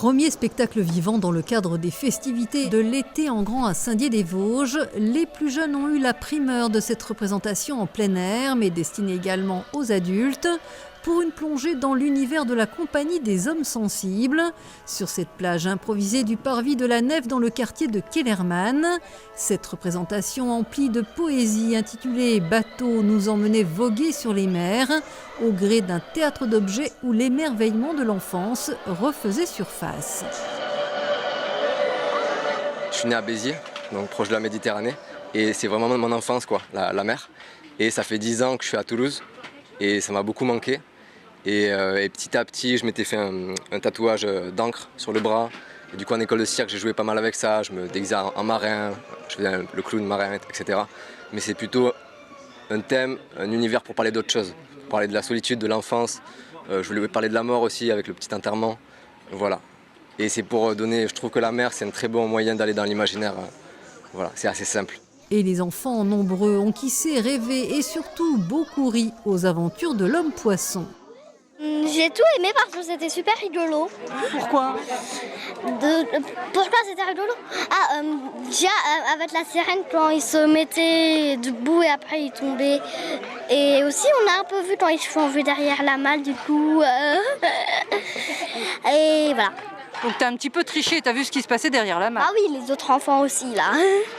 Premier spectacle vivant dans le cadre des festivités de l'été en grand à Saint-Dié-des-Vosges. Les plus jeunes ont eu la primeur de cette représentation en plein air, mais destinée également aux adultes, pour une plongée dans l'univers de la Compagnie des Hommes Sensibles, sur cette plage improvisée du parvis de la Nef dans le quartier de Kellermann. Cette représentation emplie de poésie intitulée « Bateau nous emmenait voguer sur les mers », au gré d'un théâtre d'objets où l'émerveillement de l'enfance refaisait surface. Je suis né à Béziers, donc proche de la Méditerranée, et c'est vraiment mon enfance, quoi, la mer. Et ça fait 10 ans que je suis à Toulouse, et ça m'a beaucoup manqué. Et petit à petit, je m'étais fait un tatouage d'encre sur le bras. Et du coup, en école de cirque, j'ai joué pas mal avec ça. Je me déguisais en marin, je faisais le clown marin, etc. Mais c'est plutôt un thème, un univers pour parler d'autre chose. Pour parler de la solitude, de l'enfance. Je voulais parler de la mort aussi avec le petit enterrement. Voilà. Et c'est pour donner, je trouve que la mer, c'est un très bon moyen d'aller dans l'imaginaire. Voilà, c'est assez simple. Et les enfants nombreux ont kissé, rêvé et surtout beaucoup ri aux aventures de l'homme-poisson. J'ai tout aimé parce que c'était super rigolo. Pourquoi Pourquoi c'était rigolo? Déjà avec la sirène quand il se mettait debout et après il tombait. Et aussi on a un peu vu quand ils se font enlever derrière la malle du coup. Et voilà. Donc t'as un petit peu triché, t'as vu ce qui se passait derrière la malle. Ah oui, les autres enfants aussi là.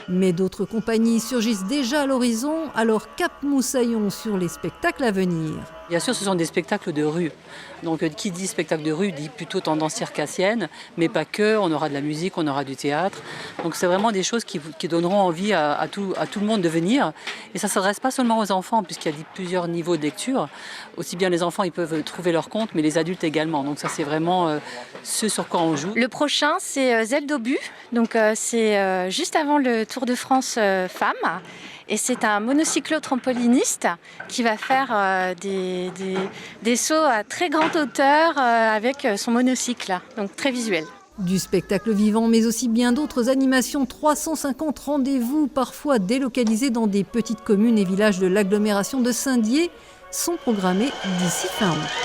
Mais d'autres compagnies surgissent déjà à l'horizon, alors cap moussaillon sur les spectacles à venir. Bien sûr, ce sont des spectacles de rue. Donc qui dit spectacle de rue dit plutôt tendance circassienne, mais pas que. On aura de la musique, on aura du théâtre. Donc c'est vraiment des choses qui donneront envie à tout le monde de venir. Et ça ne s'adresse pas seulement aux enfants, puisqu'il y a plusieurs niveaux de lecture. Aussi bien les enfants, ils peuvent trouver leur compte, mais les adultes également. Donc ça, c'est vraiment ce sur quoi on joue. Le prochain, c'est Zèle d'Obus. Donc c'est juste avant le Tour de France Femmes. Et c'est un monocyclo-trampoliniste qui va faire des sauts à très grande hauteur avec son monocycle, donc très visuel. Du spectacle vivant, mais aussi bien d'autres animations, 350 rendez-vous, parfois délocalisés dans des petites communes et villages de l'agglomération de Saint-Dié, sont programmés d'ici fin août.